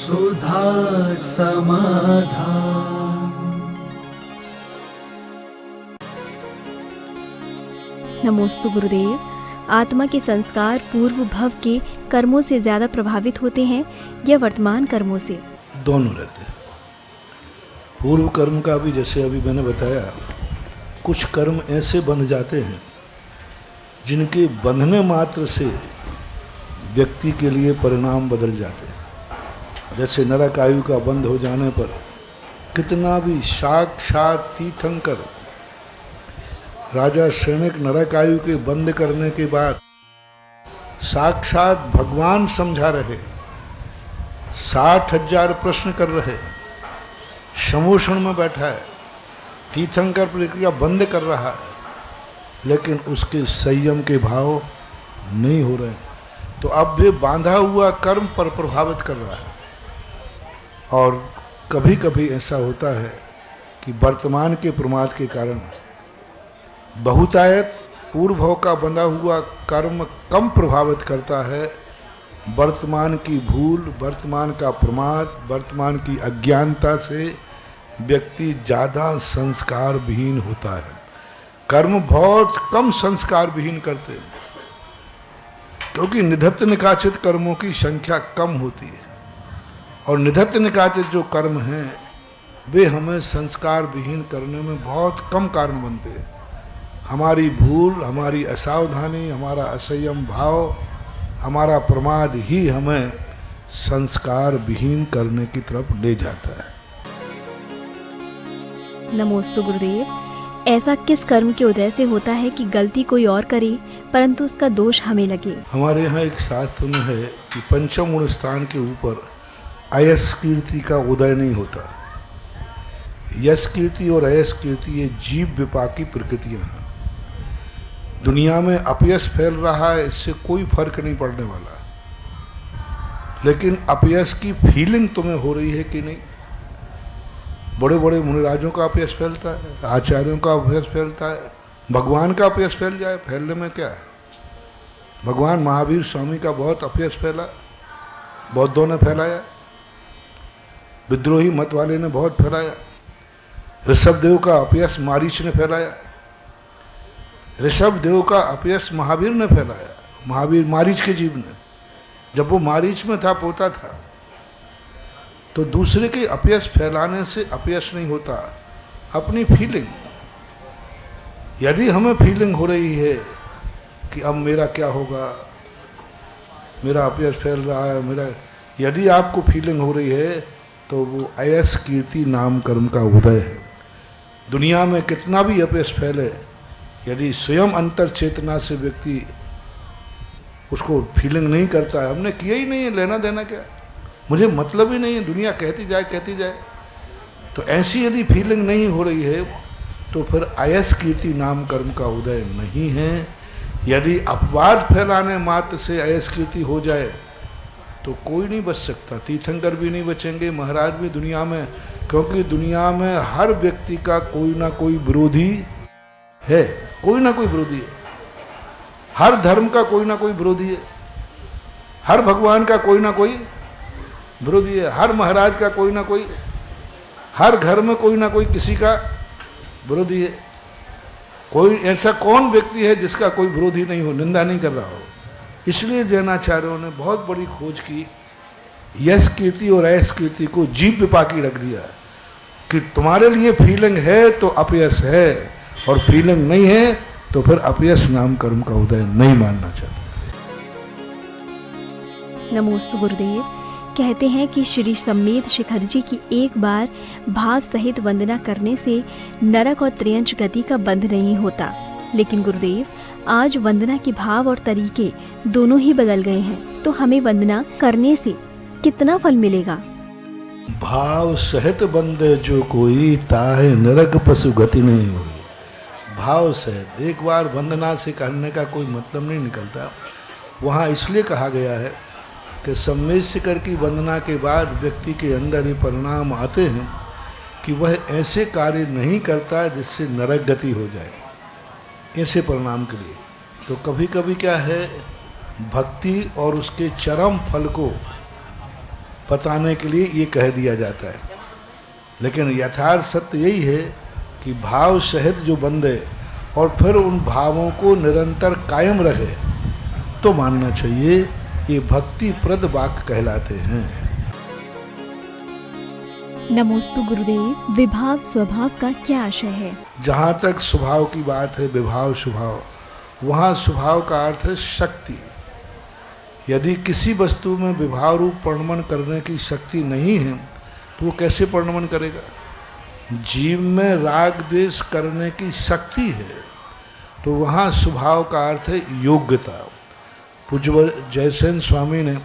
सुधा समाधान। नमोस्तु गुरुदेव। आत्मा के संस्कार पूर्व भव के कर्मों से ज्यादा प्रभावित होते हैं या वर्तमान कर्मों से? दोनों रहते हैं। पूर्व कर्म का भी जैसे अभी मैंने बताया, कुछ कर्म ऐसे बंध जाते हैं जिनके बंधने मात्र से व्यक्ति के लिए परिणाम बदल जाते हैं। जैसे नरक आयु का बंद हो जाने पर कितना भी साक्षात तीर्थंकर राजा श्रेणिक नरक आयु के बंद करने के बाद साक्षात भगवान समझा रहे, 60,000 प्रश्न कर रहे, समोषण में बैठा है, तीर्थंकर प्रक्रिया बंद कर रहा है, लेकिन उसके संयम के भाव नहीं हो रहे, तो अब भी बांधा हुआ कर्म पर प्रभावित कर रहा है। और कभी कभी ऐसा होता है कि वर्तमान के प्रमाद के कारण बहुतायत पूर्व भव का बंधा हुआ कर्म कम प्रभावित करता है। वर्तमान की भूल, वर्तमान का प्रमाद, वर्तमान की अज्ञानता से व्यक्ति ज़्यादा संस्कार विहीन होता है। कर्म बहुत कम संस्कार विहीन करते हैं, क्योंकि निधत्त निकाचित कर्मों की संख्या कम होती है, और निधत्त निकाचित जो कर्म हैं वे हमें संस्कार विहीन करने में बहुत कम कारण बनते हैं। हमारी भूल, हमारी असावधानी, हमारा असंयम भाव, हमारा प्रमाद ही हमें संस्कार विहीन करने की तरफ ले जाता है। नमोस्तु गुरुदेव। ऐसा किस कर्म के उदय से होता है कि गलती कोई और करे परंतु उसका दोष हमें लगे? हमारे यहाँ एक शास्त्र में है कि पंचम गुण स्थान के ऊपर अयस कीर्ति का उदय नहीं होता। यश कीर्ति और अयस कीर्ति ये जीव विपाकी प्रकृतियाँ हैं। दुनिया में अपयश फैल रहा है, इससे कोई फर्क नहीं पड़ने वाला, लेकिन अपयश की फीलिंग तुम्हें हो रही है कि नहीं? बड़े बड़े मुनिराजों का अपयश फैलता है, आचार्यों का अपयश फैलता है, भगवान का अपयश फैल जाए, फैलने में क्या है? भगवान महावीर स्वामी का बहुत अपयश फैला, बौद्धों ने फैलाया, विद्रोही मत वाले ने बहुत फैलाया। ऋषभदेव का अपयश मारीच ने फैलाया, ऋषभदेव का अपयश महावीर ने फैलाया, महावीर मारीच के जीव ने। जब वो मारीच में था, पोता था, तो दूसरे के अपयश फैलाने से अपयश नहीं होता, अपनी फीलिंग। यदि हमें फीलिंग हो रही है कि अब मेरा क्या होगा, मेरा अपयश फैल रहा है, मेरा, यदि आपको फीलिंग हो रही है तो वो अयस कीर्ति नाम कर्म का उदय है। दुनिया में कितना भी अपयश फैले, यदि स्वयं अंतर चेतना से व्यक्ति उसको फीलिंग नहीं करता है, हमने किया ही नहीं है, लेना देना क्या, मुझे मतलब ही नहीं है, दुनिया कहती जाए, तो ऐसी यदि फीलिंग नहीं हो रही है तो फिर अयस कीर्ति नाम कर्म का उदय नहीं है। यदि अपवाद फैलाने मात्र से अयस कीर्ति हो जाए तो कोई नहीं बच सकता, तीर्थंकर भी नहीं बचेंगे, महाराज भी दुनिया में, क्योंकि दुनिया में हर व्यक्ति का कोई ना कोई विरोधी है, कोई ना कोई विरोधी है। हर धर्म का कोई ना कोई विरोधी है, हर भगवान का कोई ना कोई विरोधी है, हर महाराज का कोई ना कोई, हर घर में कोई ना कोई किसी का विरोधी है। कोई ऐसा कौन व्यक्ति है जिसका कोई विरोधी नहीं हो, निंदा नहीं कर रहा हो? इसलिए जैनाचार्यों ने बहुत बड़ी खोज की, यश कीर्ति और अयस कीर्ति को जीव विपाकी रख दिया कि तुम्हारे लिए फीलिंग है तो अपयश है, और फीलिंग नहीं है तो फिर अपयश नाम कर्म का उदय नहीं मानना चाहता। नमोस्तु गुरुदेव। कहते हैं कि श्री सम्मेद शिखर जी की एक बार भाव सहित वंदना करने से नरक और त्रियंच गति का बंध नहीं होता, लेकिन गुरुदेव आज वंदना के भाव और तरीके दोनों ही बदल गए हैं, तो हमें वंदना करने से कितना फल मिलेगा? भाव सहित बंदे जो कोई, ताहे नरक पशु गति नहीं हुई। भाव सहित, एक बार वंदना से करने का कोई मतलब नहीं निकलता। वहाँ इसलिए कहा गया है कि सम्मेद शिखर की वंदना के बाद व्यक्ति के अंदर ये परिणाम आते हैं कि वह ऐसे कार्य नहीं करता है जिससे नरक गति हो जाए, ऐसे परिणाम के लिए। तो कभी कभी क्या है, भक्ति और उसके चरम फल को बताने के लिए ये कह दिया जाता है। लेकिन यथार्थ सत्य यही है कि भाव सहित जो बंधे और फिर उन भावों को निरंतर कायम रखे तो मानना चाहिए ये भक्तिप्रद वाक्य कहलाते हैं। नमोस्तु गुरुदेव, विभाव स्वभाव का क्या आशय है? जहाँ तक स्वभाव की बात है, विभाव स्वभाव, वहाँ स्वभाव का अर्थ है शक्ति। यदि किसी वस्तु में विभाव रूप परिणमन करने की शक्ति नहीं है तो वो कैसे परिणमन करेगा? जीव में राग द्वेष करने की शक्ति है तो वहाँ स्वभाव का अर्थ है योग्यता। पूज्य जयसेन स्वामी ने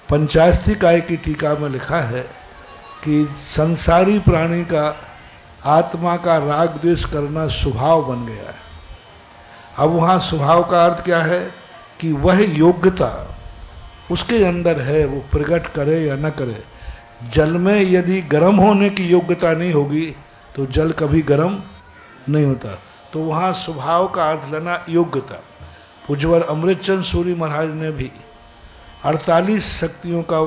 पंचास्तिकाय की टीका में लिखा है कि संसारी प्राणी का आत्मा का राग द्वेष करना स्वभाव बन गया है। अब वहाँ स्वभाव का अर्थ क्या है कि वह योग्यता उसके अंदर है, वो प्रकट करे या न करे। जल में यदि गर्म होने की योग्यता नहीं होगी तो जल कभी गर्म नहीं होता। तो वहाँ स्वभाव का अर्थ लेना योग्यता। पूज्यवर अमृतचंद सूरी महाराज ने भी 48 शक्तियों का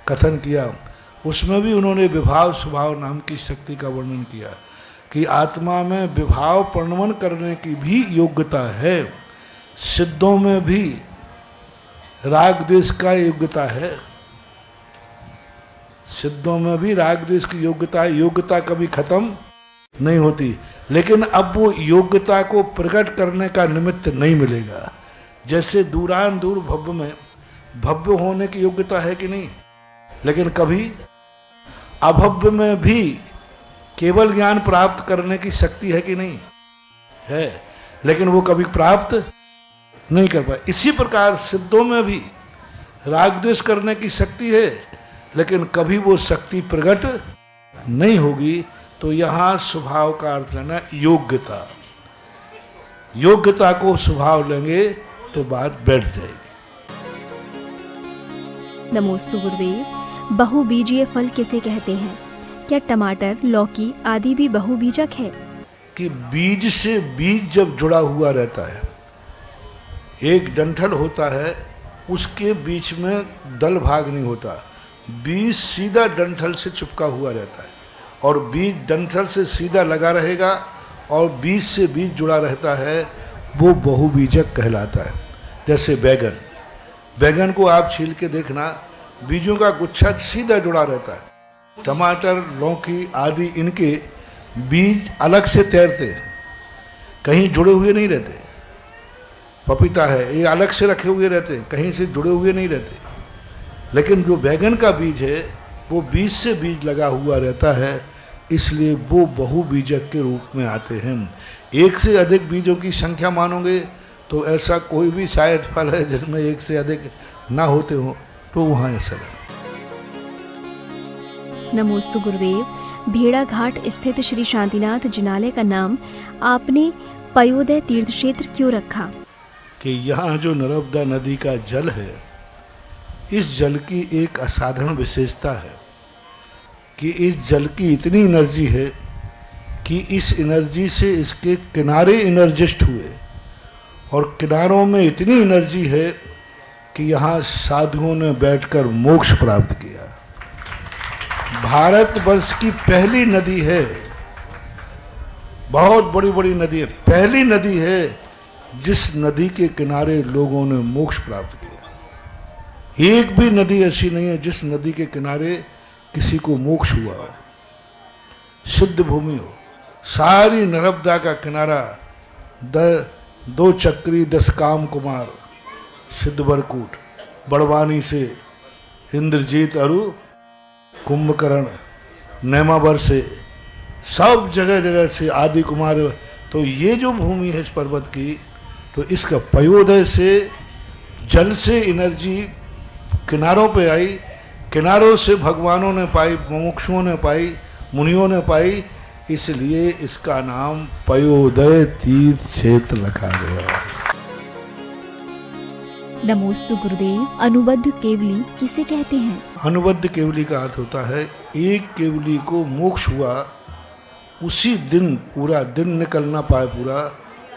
कथन किया, उसमें भी उन्होंने विभाव स्वभाव नाम की शक्ति का वर्णन किया कि आत्मा में विभाव परिणमन करने की भी योग्यता है। सिद्धों में भी राग द्वेष का योग्यता है, सिद्धों में भी राग द्वेष की योग्यता है। योग्यता कभी खत्म नहीं होती, लेकिन अब वो योग्यता को प्रकट करने का निमित्त नहीं मिलेगा। जैसे दूरान दूर भव्य में भव्य होने की योग्यता है कि नहीं, लेकिन कभी अभव्य में भी केवल ज्ञान प्राप्त करने की शक्ति है कि नहीं है, लेकिन वो कभी प्राप्त नहीं कर पाए। इसी प्रकार सिद्धों में भी राग द्वेष करने की शक्ति है, लेकिन कभी वो शक्ति प्रकट नहीं होगी। तो यहाँ स्वभाव का अर्थ लेना योग्यता। योग्यता को स्वभाव लेंगे तो बात बैठ जाएगी। नमोस्तु गुरुदेव, बहुबीजीय फल किसे कहते हैं? क्या टमाटर, लौकी आदि भी बहुबीजक है? कि बीज से बीज जब जुड़ा हुआ रहता है, एक डंठल होता है, उसके बीच में दल भाग नहीं होता, बीज सीधा डंठल से चिपका हुआ रहता है और बीज डंठल से सीधा लगा रहेगा और बीज से बीज जुड़ा रहता है, वो बहुबीजक कहलाता है। जैसे बैगन, बैगन को आप छील के देखना, बीजों का गुच्छा सीधा जुड़ा रहता है। टमाटर, लौकी आदि इनके बीज अलग से तैरते हैं, कहीं जुड़े हुए नहीं रहते। पपीता है, ये अलग से रखे हुए रहते हैं, कहीं से जुड़े हुए नहीं रहते। लेकिन जो बैगन का बीज है वो बीज से बीज लगा हुआ रहता है, इसलिए वो बहुबीजक के रूप में आते हैं। एक से अधिक बीजों की संख्या मानोगे तो ऐसा कोई भी शायद फल है जिसमें एक से अधिक ना होते हो, तो वहाँ ऐसा है। नमोस्तु गुरुदेव, भेड़ाघाट स्थित श्री शांतिनाथ जिनालय का नाम आपने पयोदय तीर्थ क्षेत्र क्यों रखा? कि यहाँ जो नर्मदा नदी का जल है, इस जल की एक असाधारण विशेषता है कि इस जल की इतनी एनर्जी है कि इस एनर्जी से इसके किनारे एनर्जिस्ट हुए और किनारों में इतनी एनर्जी है कि यहाँ साधुओं ने बैठकर मोक्ष प्राप्त किया। भारतवर्ष की पहली नदी है, बहुत बड़ी बड़ी नदी है, पहली नदी है जिस नदी के किनारे लोगों ने मोक्ष प्राप्त किया। एक भी नदी ऐसी नहीं है जिस नदी के किनारे किसी को मोक्ष हुआ हो, सिद्ध भूमि हो। सारी नर्मदा का किनारा 2 चक्री 10 काम कुमार सिद्धवरकूट, बड़वानी से इंद्रजीत अरु कुंभकर्ण, नेमावर से सब जगह जगह से आदि कुमार। तो ये जो भूमि है इस पर्वत की, तो इसका पयोदय से जल से एनर्जी किनारों पे आई, किनारों से भगवानों ने पाई, मुमुक्षुओं ने पाई, मुनियों ने पाई, इसलिए इसका नाम पयोदय तीर्थ क्षेत्र रखा गया। नमोस्तु गुरुदेव, अनुबद्ध केवली किसे कहते हैं? अनुबद्ध केवली का अर्थ होता है एक केवली को मोक्ष हुआ, उसी दिन पूरा दिन निकल ना पाए पूरा,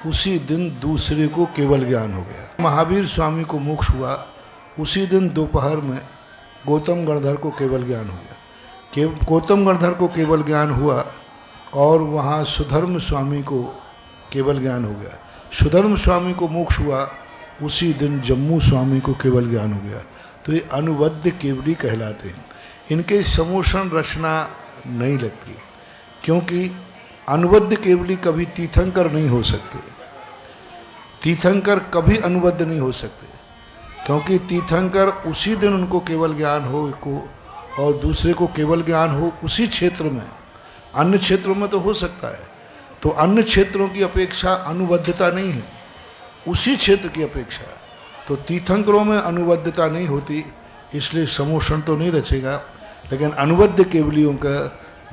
उसी दिन दूसरे को केवल ज्ञान हो गया। महावीर स्वामी को मोक्ष हुआ, उसी दिन दोपहर में गौतम गणधर को केवल ज्ञान हो गया। गौतम गणधर को केवल ज्ञान हुआ और वहाँ सुधर्म स्वामी को केवल ज्ञान हो गया। सुधर्म स्वामी को मोक्ष हुआ, उसी दिन जम्मू स्वामी को केवल ज्ञान हो गया। तो ये अनुबद्ध केवली कहलाते हैं। इनके समोषण रचना नहीं लगती, क्योंकि अनुबद्ध केवली कभी तीर्थंकर नहीं हो सकते। तीर्थंकर कभी अनुबद्ध नहीं हो सकते, क्योंकि तीर्थंकर उसी दिन उनको केवल ज्ञान हो को और दूसरे को केवल ज्ञान हो उसी क्षेत्र में। अन्य क्षेत्रों में तो हो सकता है, तो अन्य क्षेत्रों की अपेक्षा अनुबद्धता नहीं है, उसी क्षेत्र की अपेक्षा। तो तीर्थंकरों में अनुबद्धता नहीं होती, इसलिए समोषण तो नहीं रचेगा, लेकिन अनुबद्ध केवलियों का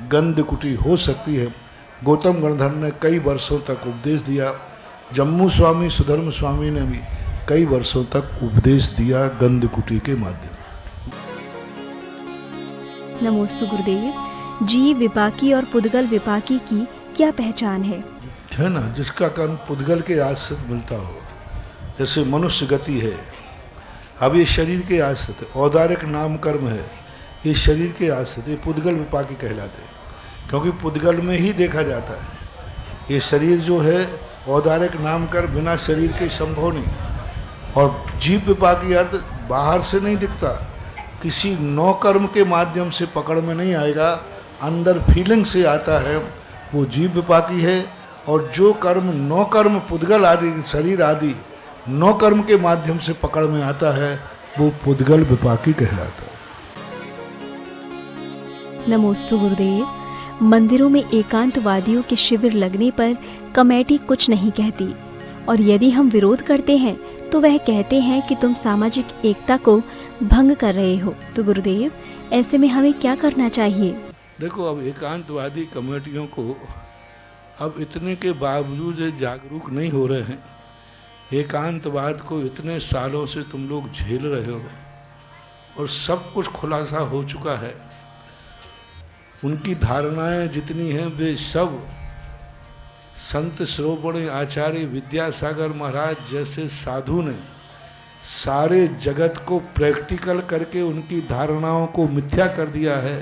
गंध कुटी हो सकती है। गौतम गणधर ने कई वर्षों तक उपदेश दिया, जम्मू स्वामी सुधर्म स्वामी ने भी कई वर्षों तक उपदेश दिया गंध कुटी के माध्यम। नमोस्तु गुरुदेव। जीव विपाकी और पुद्गल विपाकी की क्या पहचान है ना? जिसका कर्म पुद्गल के आश्रित मिलता हो, जैसे मनुष्य गति है, अब ये शरीर के आश्रित है। औदारिक नाम कर्म है, ये शरीर के आश्रित, ये पुद्गल विपाकी कहलाते हैं, क्योंकि पुद्गल में ही देखा जाता है। ये शरीर जो है औदारिक नाम कर्म बिना शरीर के संभव नहीं। और जीव विपाकी अर्थ बाहर से नहीं दिखता, किसी नौ कर्म के माध्यम से पकड़ में नहीं आएगा, अंदर फीलिंग से आता है, वो जीव विपाकी है। और जो कर्म नौ कर्म पुद्गल आदि शरीर आदि नौ कर्म के माध्यम से पकड़ में आता है, वो पुद्गल विपाकी कहलाता है। नमोस्तु गुरुदेव। मंदिरों में एकांतवादियों के शिविर लगने पर कमेटी कुछ नहीं कहती, और यदि हम विरोध करते हैं तो वह कहते हैं कि तुम सामाजिक एकता को भंग कर रहे हो। तो गुरुदेव, ऐसे में हमें क्या करना चाहिए? देखो, अब एकांतवादी कमेटियों को अब इतने के बावजूद जागरूक नहीं हो रहे हैं। एकांतवाद को इतने सालों से तुम लोग झेल रहे हो और सब कुछ खुलासा हो चुका है। उनकी धारणाएं जितनी हैं वे सब संत श्रोवणी आचार्य विद्यासागर महाराज जैसे साधु ने सारे जगत को प्रैक्टिकल करके उनकी धारणाओं को मिथ्या कर दिया है।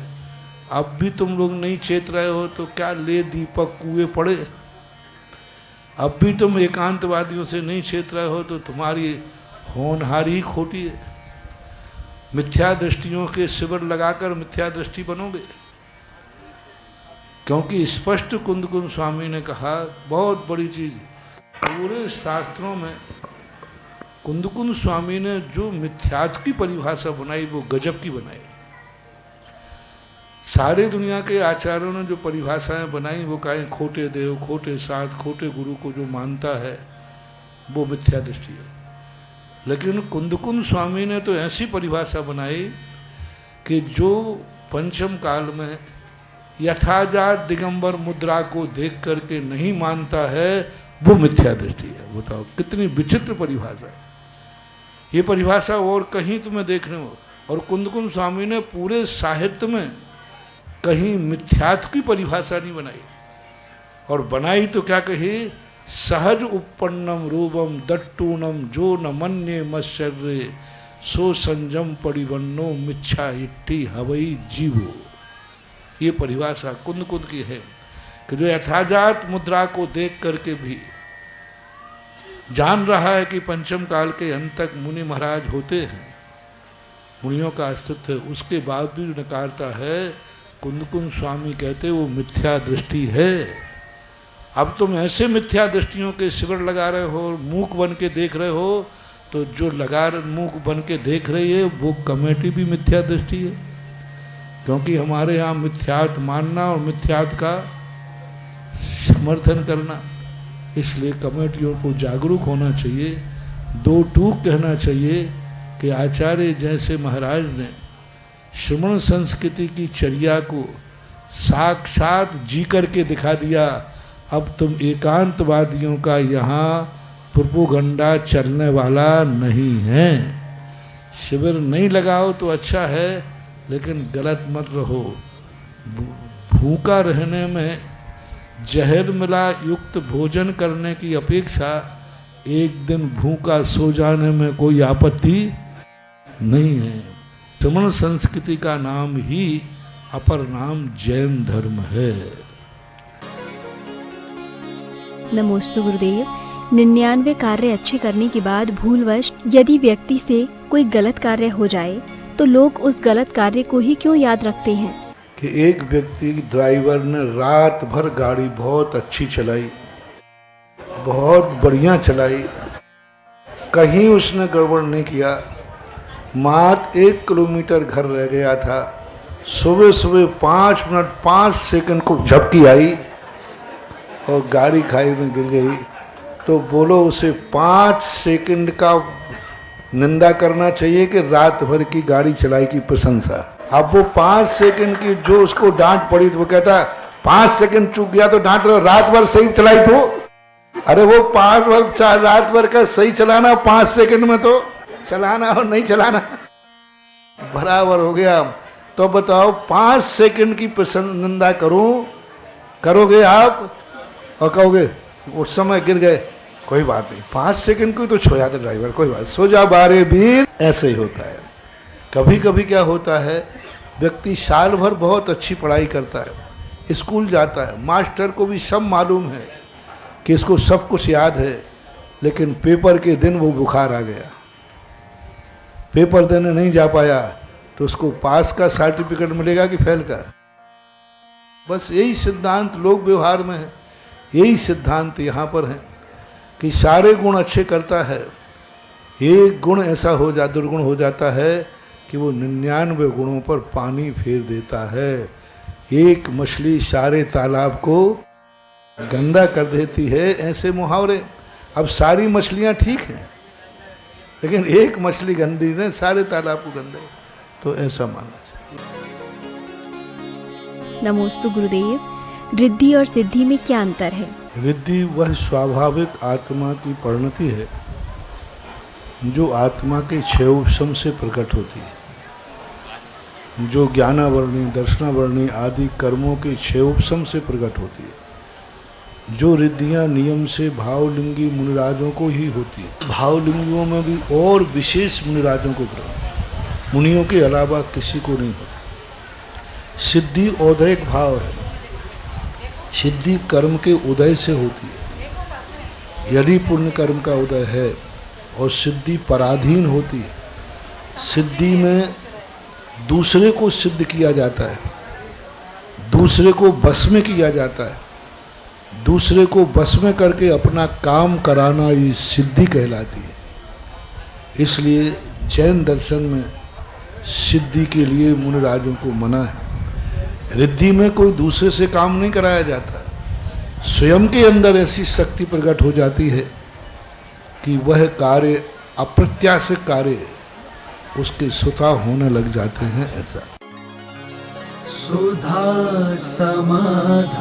अब भी तुम लोग नहीं चेत रहे हो तो क्या ले दीपक कुएं पड़े। अब भी तुम एकांतवादियों से नहीं चेत रहे हो तो तुम्हारी होनहारी खोटी है। मिथ्या दृष्टियों के शिविर लगाकर मिथ्या दृष्टि बनोगे, क्योंकि स्पष्ट कुंदकुंद स्वामी ने कहा, बहुत बड़ी चीज, पूरे शास्त्रों में कुंदकुंद स्वामी ने जो मिथ्यात्व की परिभाषा बनाई वो गजब की बनाई। सारे दुनिया के आचार्यों ने जो परिभाषाएं बनाई वो कहें खोटे देव, खोटे साथ, खोटे गुरु को जो मानता है वो मिथ्या दृष्टि है। लेकिन कुंदकुंद स्वामी ने तो ऐसी परिभाषा बनाई कि जो पंचम काल में यथाजात दिगंबर मुद्रा को देख करके नहीं मानता है वो मिथ्या दृष्टि है। बताओ कितनी विचित्र परिभाषा है। ये परिभाषा और कहीं तुम्हें देखने हो, और कुंदकुंद स्वामी ने पूरे साहित्य में कहीं मिथ्यात्व की परिभाषा नहीं बनाई, और बनाई तो क्या कही, सहज उपपन्नम रूपम दट्टूनम जो न मन्ये मत्सर्य सो संजम परिवन्नो मिच्छा इट्ठी हवई जीवो। ये परिभाषा कुंदकुंद की है कि जो यथाजात मुद्रा को देख करके भी जान रहा है कि पंचम काल के अंत तक मुनि महाराज होते हैं, मुनियों का अस्तित्व है, उसके बाद भी नकारता है। कुंदकुंद स्वामी कहते वो मिथ्या दृष्टि है। अब तुम ऐसे मिथ्या दृष्टियों के शिविर लगा रहे हो, मूक बन के देख रहे हो, तो जो मूक बन के देख रही है वो कमेटी भी मिथ्या दृष्टि है, क्योंकि हमारे यहाँ मिथ्यात्व मानना और मिथ्यात्व का समर्थन करना। इसलिए कमेटियों को जागरूक होना चाहिए, दो टूक कहना चाहिए कि आचार्य जैसे महाराज ने श्रमण संस्कृति की चर्या को साक्षात जी करके दिखा दिया। अब तुम एकांतवादियों का यहाँ प्रोपोगंडा चलने वाला नहीं है। शिविर नहीं लगाओ तो अच्छा है, लेकिन गलत मत रहो। भूखा रहने में जहर मिला युक्त भोजन करने की अपेक्षा एक दिन भूखा सो जाने में कोई आपत्ति नहीं है। श्रमण संस्कृति का नाम ही अपर नाम जैन धर्म है। नमोस्तु गुरुदेव। 99 कार्य अच्छे करने के बाद भूलवश यदि व्यक्ति से कोई गलत कार्य हो जाए तो लोग उस गलत कार्य को ही क्यों याद रखते हैं? कि एक व्यक्ति ड्राइवर ने रात भर गाड़ी बहुत अच्छी चलाई, बहुत बढ़िया चलाई, कहीं उसने गड़बड़ नहीं किया, मात्र 1 किलोमीटर घर रह गया था, सुबह सुबह 5 मिनट 5 सेकंड को झपकी आई और गाड़ी खाई में गिर गई, तो बोलो उसे 5 सेकंड का निंदा करना चाहिए कि रात भर की गाड़ी चलाई की प्रशंसा? अब वो 5 सेकंड की जो उसको डांट पड़ी तो वो कहता 5 सेकंड चूक गया तो डांट रहे, रात भर सही चलाई तो? अरे वो 5 रात भर का सही चलाना 5 सेकंड में तो चलाना और नहीं चलाना बराबर हो गया। तो बताओ 5 सेकंड की निंदा करोगे आप और कहोगे उस समय गिर गए, कोई बात नहीं, 5 सेकंड को तो छो जाता ड्राइवर, कोई बात, सो जा बारे वीर। ऐसे ही होता है। कभी कभी क्या होता है, व्यक्ति साल भर बहुत अच्छी पढ़ाई करता है, स्कूल जाता है, मास्टर को भी सब मालूम है कि इसको सब कुछ याद है, लेकिन पेपर के दिन वो बुखार आ गया, पेपर देने नहीं जा पाया, तो उसको पास का सर्टिफिकेट मिलेगा कि फेल का? बस यही सिद्धांत लोक व्यवहार में है, यही सिद्धांत यहाँ पर है कि सारे गुण अच्छे करता है, एक गुण ऐसा दुर्गुण हो जाता है कि वो 99 गुणों पर पानी फेर देता है। एक मछली सारे तालाब को गंदा कर देती है, ऐसे मुहावरे। अब सारी मछलियाँ ठीक हैं, लेकिन एक मछली गंदी ने सारे तालाब को गंदा, तो ऐसा मानना चाहिए। नमोस्तु गुरुदेव। रिद्धि और सिद्धि में क्या अंतर है? रिद्धि वह स्वाभाविक आत्मा की परिणति है जो आत्मा के क्षयोपशम से प्रकट होती है, जो ज्ञानावरणी दर्शनावरणी आदि कर्मों के क्षयोपशम से प्रकट होती है। जो रिद्धियाँ नियम से भावलिंगी मुनिराजों को ही होती है, भावलिंगियों में भी और विशेष मुनिराजों को ग्रहण, मुनियों के अलावा किसी को नहीं होती। सिद्धि औदैहिक भाव है, सिद्धि कर्म के उदय से होती है। यदि पुण्य कर्म का उदय है और सिद्धि पराधीन होती है, सिद्धि में दूसरे को सिद्ध किया जाता है, दूसरे को बस में किया जाता है, दूसरे को बस में करके अपना काम कराना ये सिद्धि कहलाती है। इसलिए जैन दर्शन में सिद्धि के लिए मुनिराजों को मना है। रिद्धि में कोई दूसरे से काम नहीं कराया जाता, स्वयं के अंदर ऐसी शक्ति प्रकट हो जाती है कि वह कार्य अप्रत्याशित कार्य उसके स्वतः होने लग जाते हैं। ऐसा सुधा समाधान